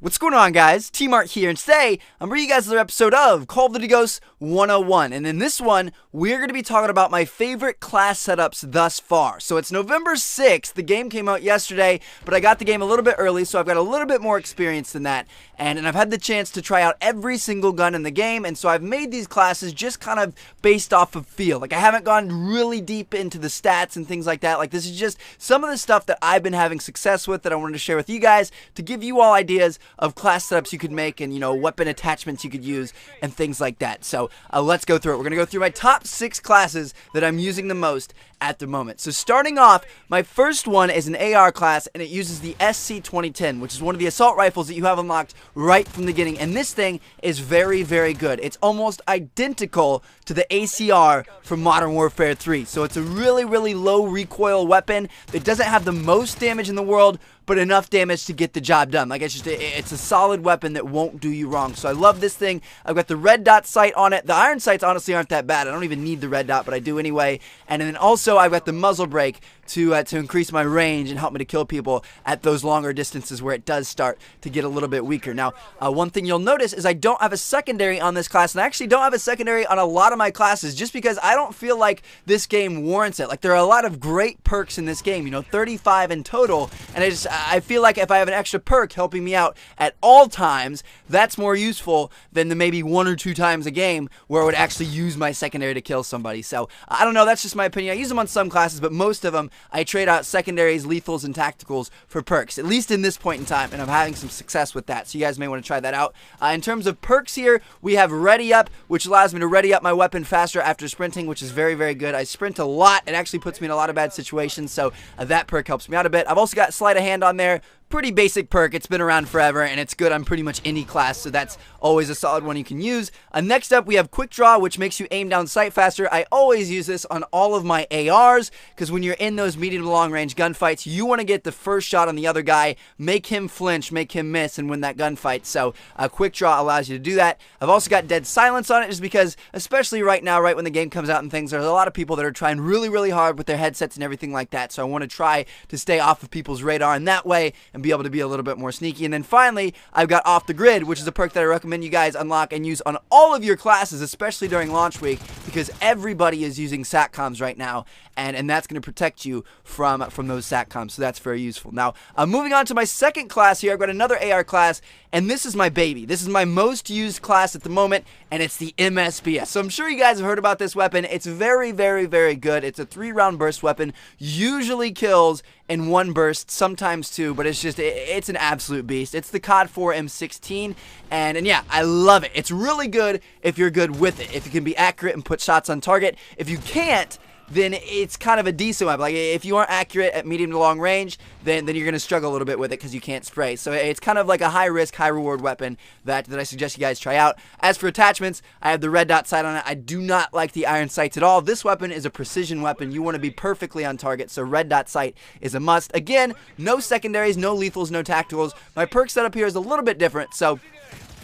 What's going on, guys? T-Mart here, and today I'm bringing you guys another episode of Call of Duty Ghosts 101, and in this one, we're going to be talking about my favorite class setups thus far. So it's November 6th, the game came out yesterday, but I got the game a little bit early, so I've got a little bit more experience than that, and I've had the chance to try out every single gun in the game, and so I've made these classes just kind of based off of feel. Like, I haven't gone really deep into the stats and things like that. Like, this is just some of the stuff that I've been having success with that I wanted to share with you guys to give you all ideas of class setups you could make and, weapon attachments you could use and things like that. So let's go through it. We're going to go through my top 6 classes that I'm using the most at the moment. So starting off, my first one is an AR class, and it uses the SC-2010, which is one of the assault rifles that you have unlocked right from the beginning. And this thing is very, very good. It's almost identical to the ACR from Modern Warfare 3. So it's a really, really low recoil weapon that doesn't have the most damage in the world, but enough damage to get the job done. Like, it's a solid weapon that won't do you wrong. So I love this thing. I've got the red dot sight on it. The iron sights honestly aren't that bad. I don't even need the red dot, but I do anyway. And then also I've got the muzzle brake to increase my range and help me to kill people at those longer distances where it does start to get a little bit weaker. Now, one thing you'll notice is I don't have a secondary on this class, and I actually don't have a secondary on a lot of my classes just because I don't feel like this game warrants it. Like, there are a lot of great perks in this game, 35 in total, and I feel like if I have an extra perk helping me out at all times, that's more useful than the maybe 1 or 2 times a game where I would actually use my secondary to kill somebody. So, I don't know, that's just my opinion. I use them on some classes, but most of them I trade out secondaries, lethals, and tacticals for perks, at least in this point in time, and I'm having some success with that, so you guys may want to try that out. In terms of perks here, we have Ready Up, which allows me to ready up my weapon faster after sprinting, which is very, very good. I sprint a lot. It actually puts me in a lot of bad situations, so that perk helps me out a bit. I've also got Sleight of Hand on there. Pretty basic perk. It's been around forever, and it's good on pretty much any class, so that's always a solid one you can use. Next up, we have Quick Draw, which makes you aim down sight faster. I always use this on all of my ARs, because when you're in those medium to long range gunfights, you want to get the first shot on the other guy, make him flinch, make him miss, and win that gunfight. So Quick Draw allows you to do that. I've also got Dead Silence on it, just because, especially right now, right when the game comes out and things, there's a lot of people that are trying really, really hard with their headsets and everything like that, so I want to try to stay off of people's radar in that way and be able to be a little bit more sneaky. And then finally, I've got Off the Grid, which is a perk that I recommend you guys unlock and use on all of your classes, especially during launch week, because everybody is using SATCOMs right now, and that's going to protect you from those SATCOMs, so that's very useful. Now, moving on to my second class here, I've got another AR class, and this is my baby. This is my most used class at the moment, and it's the MSBS. So I'm sure you guys have heard about this weapon. It's very, very, very good. It's a 3-round burst weapon, usually kills in 1 burst, sometimes 2, but it's an absolute beast. It's the COD 4 M16, and yeah, I love it. It's really good if you're good with it, if you can be accurate and put shots on target. If you can't, then it's kind of a decent weapon. Like, if you aren't accurate at medium to long range, then you're going to struggle a little bit with it because you can't spray. So it's kind of like a high risk, high reward weapon that I suggest you guys try out. As for attachments, I have the red dot sight on it. I do not like the iron sights at all. This weapon is a precision weapon. You want to be perfectly on target, so red dot sight is a must. Again, no secondaries, no lethals, no tacticals. My perk setup here is a little bit different, so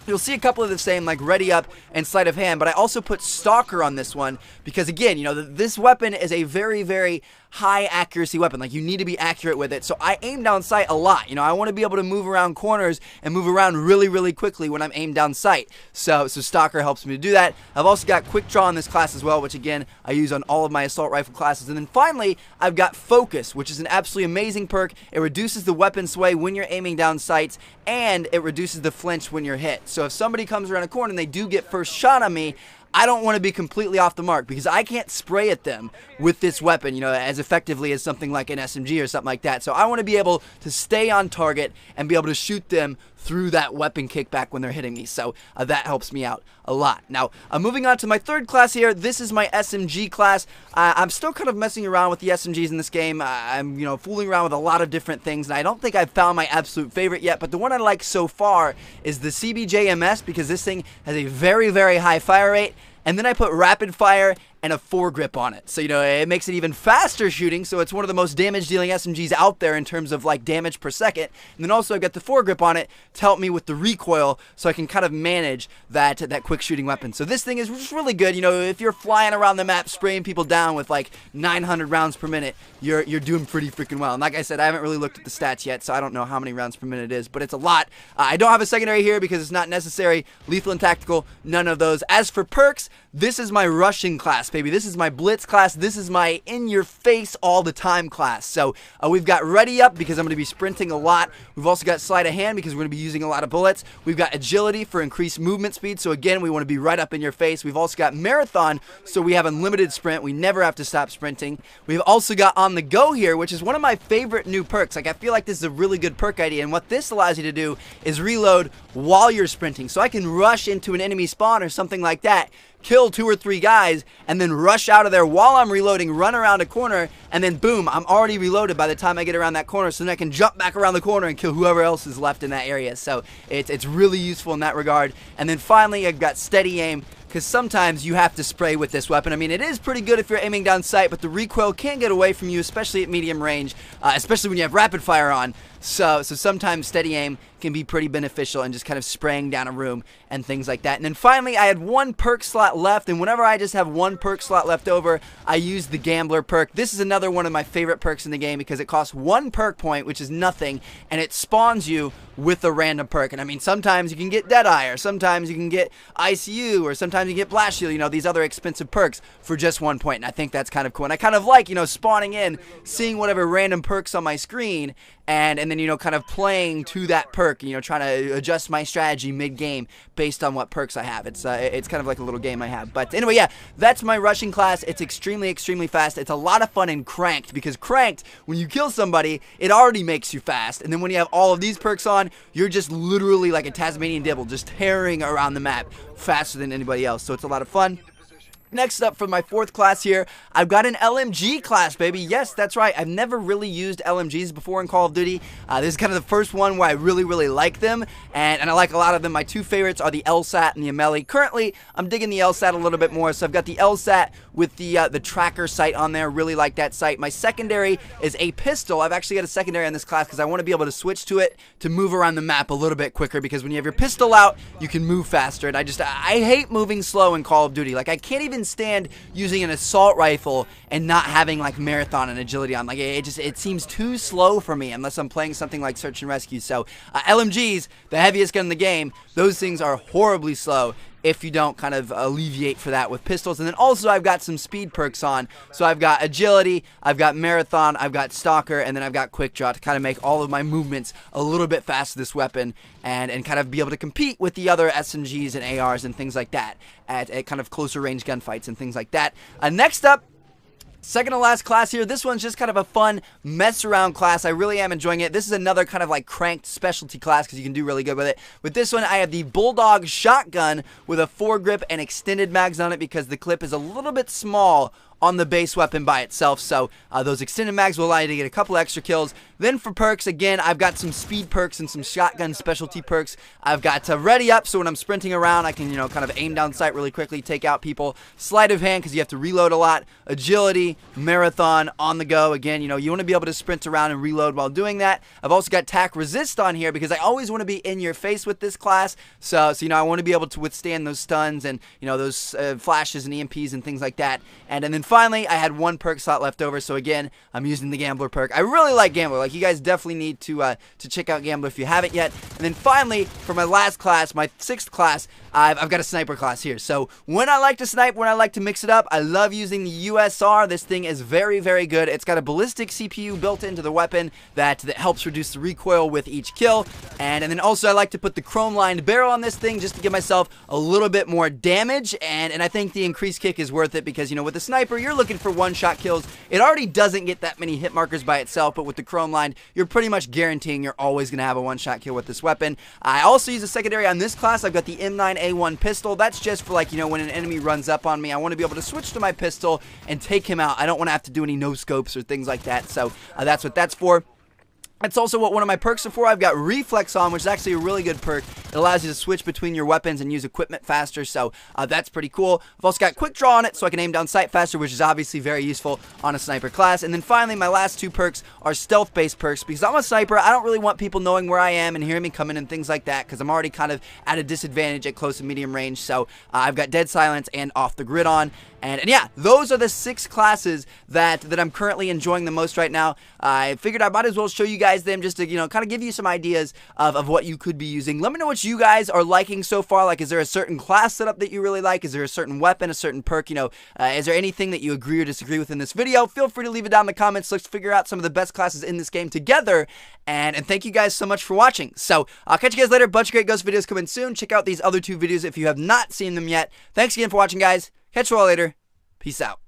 you'll see a couple of the same, like Ready Up and Sleight of Hand, but I also put Stalker on this one because, again, this weapon is a very, very high accuracy weapon. Like, you need to be accurate with it, so I aim down sight a lot. I want to be able to move around corners and move around really, really quickly when I'm aimed down sight, so Stalker helps me to do that. I've also got Quick Draw in this class as well, which, again, I use on all of my assault rifle classes. And then finally, I've got Focus, which is an absolutely amazing perk. It reduces the weapon sway when you're aiming down sights, and it reduces the flinch when you're hit. So if somebody comes around a corner and they do get first shot on me, I don't want to be completely off the mark because I can't spray at them with this weapon, as effectively as something like an SMG or something like that. So I want to be able to stay on target and be able to shoot them through that weapon kickback when they're hitting me. So that helps me out a lot. Now, moving on to my third class here. This is my SMG class. I'm still kind of messing around with the SMGs in this game. I'm, fooling around with a lot of different things, and I don't think I've found my absolute favorite yet, but the one I like so far is the CBJMS because this thing has a very, very high fire rate. And then I put Rapid Fire and a foregrip on it. So, it makes it even faster shooting, so it's one of the most damage-dealing SMGs out there in terms of, like, damage per second. And then also I've got the foregrip on it to help me with the recoil, so I can kind of manage that quick shooting weapon. So this thing is just really good. If you're flying around the map spraying people down with, like, 900 rounds per minute, you're doing pretty freaking well. And like I said, I haven't really looked at the stats yet, so I don't know how many rounds per minute it is, but it's a lot. I don't have a secondary here because it's not necessary. Lethal and tactical, none of those. As for perks, this is my rushing class, baby. This is my blitz class. This is my in-your-face all-the-time class. So we've got ready up because I'm going to be sprinting a lot. We've also got sleight of hand because we're going to be using a lot of bullets. We've got agility for increased movement speed. So again, we want to be right up in your face. We've also got marathon, so we have unlimited sprint. We never have to stop sprinting. We've also got on the go here, which is one of my favorite new perks. Like, I feel like this is a really good perk idea, and what this allows you to do is reload while you're sprinting. So I can rush into an enemy spawn or something like that, kill 2 or 3 guys, and then rush out of there while I'm reloading, run around a corner, and then boom, I'm already reloaded by the time I get around that corner, so then I can jump back around the corner and kill whoever else is left in that area. So it's really useful in that regard. And then finally, I've got steady aim, because sometimes you have to spray with this weapon. I mean, it is pretty good if you're aiming down sight, but the recoil can get away from you, especially at medium range, especially when you have rapid fire on. So sometimes steady aim can be pretty beneficial and just kind of spraying down a room and things like that. And then finally, I had 1 perk slot left, and whenever I just have 1 perk slot left over, I use the Gambler perk. This is another one of my favorite perks in the game because it costs 1 perk point, which is nothing, and it spawns you with a random perk. And I mean, sometimes you can get Deadeye, or sometimes you can get ICU, or sometimes you get Blast Shield, these other expensive perks for just 1 point, and I think that's kind of cool. And I kind of like, spawning in, seeing whatever random perks on my screen, and then, kind of playing to that perk, trying to adjust my strategy mid-game based on what perks I have. It's kind of like a little game I have. But anyway, yeah, that's my rushing class. It's extremely, extremely fast. It's a lot of fun in Cranked, because Cranked, when you kill somebody, it already makes you fast. And then when you have all of these perks on, you're just literally like a Tasmanian devil, just tearing around the map faster than anybody else. So it's a lot of fun. Next up for my 4th class here, I've got an LMG class, baby. Yes, that's right. I've never really used LMGs before in Call of Duty. This is kind of the first one where I really, really like them, and I like a lot of them. My 2 favorites are the LSAT and the Ameli. Currently, I'm digging the LSAT a little bit more, so I've got the LSAT with the tracker sight on there. Really like that sight. My secondary is a pistol. I've actually got a secondary on this class because I want to be able to switch to it to move around the map a little bit quicker, because when you have your pistol out, you can move faster, and I hate moving slow in Call of Duty. Like, I can't even stand using an assault rifle and not having like marathon and agility on. Like, it seems too slow for me unless I'm playing something like search and rescue. So LMGs, the heaviest gun in the game, those things are horribly slow if you don't kind of alleviate for that with pistols. And then also I've got some speed perks on. So I've got agility, I've got marathon, I've got stalker, and then I've got quick draw to kind of make all of my movements a little bit faster this weapon, and kind of be able to compete with the other SMGs and ARs and things like that at kind of closer range gunfights and things like that. Next up, second to last class here. This one's just kind of a fun mess around class. I really am enjoying it. This is another kind of like Cranked specialty class because you can do really good with it. With this one, I have the Bulldog shotgun with a foregrip and extended mags on it because the clip is a little bit small on the base weapon by itself, so those extended mags will allow you to get a couple extra kills. Then for perks, again, I've got some speed perks and some shotgun specialty perks. I've got ready up, so when I'm sprinting around, I can, kind of aim down sight really quickly, take out people. Sleight of hand, because you have to reload a lot. Agility, marathon, on the go. Again, you want to be able to sprint around and reload while doing that. I've also got tac resist on here because I always want to be in your face with this class. So I want to be able to withstand those stuns and, those flashes and EMPs and things like that. And then finally, I had 1 perk slot left over, so again, I'm using the Gambler perk. I really like Gambler. Like, you guys definitely need to check out Gambler if you haven't yet. And then finally, for my last class, my 6th class, I've got a sniper class here. So when I like to snipe, when I like to mix it up, I love using the USR. This thing is very, very good. It's got a ballistic CPU built into the weapon that helps reduce the recoil with each kill. And then also I like to put the chrome-lined barrel on this thing just to give myself a little bit more damage. And I think the increased kick is worth it because, with the sniper, you're looking for one-shot kills. It already doesn't get that many hit markers by itself, but with the chrome-lined, you're pretty much guaranteeing you're always going to have a one-shot kill with this weapon. I also use a secondary on this class. I've got the M9A1 pistol. That's just for, like, when an enemy runs up on me, I want to be able to switch to my pistol and take him out. I don't want to have to do any no-scopes or things like that, so that's what that's for. That's also what one of my perks are for. I've got Reflex on, which is actually a really good perk. It allows you to switch between your weapons and use equipment faster, so that's pretty cool. I've also got Quick Draw on it, so I can aim down sight faster, which is obviously very useful on a sniper class. And then finally, my last two perks are stealth-based perks, because I'm a sniper. I don't really want people knowing where I am and hearing me coming and things like that, because I'm already kind of at a disadvantage at close and medium range. So I've got Dead Silence and Off the Grid on. And yeah, those are the 6 classes that I'm currently enjoying the most right now. I figured I might as well show you guys them just to, kind of give you some ideas of what you could be using. Let me know what you guys are liking so far. Like, is there a certain class setup that you really like? Is there a certain weapon, a certain perk? Is there anything that you agree or disagree with in this video? Feel free to leave it down in the comments. Let's figure out some of the best classes in this game together. And thank you guys so much for watching. So I'll catch you guys later. A bunch of great Ghost videos coming soon. Check out these other 2 videos if you have not seen them yet. Thanks again for watching, guys. Catch you all later. Peace out.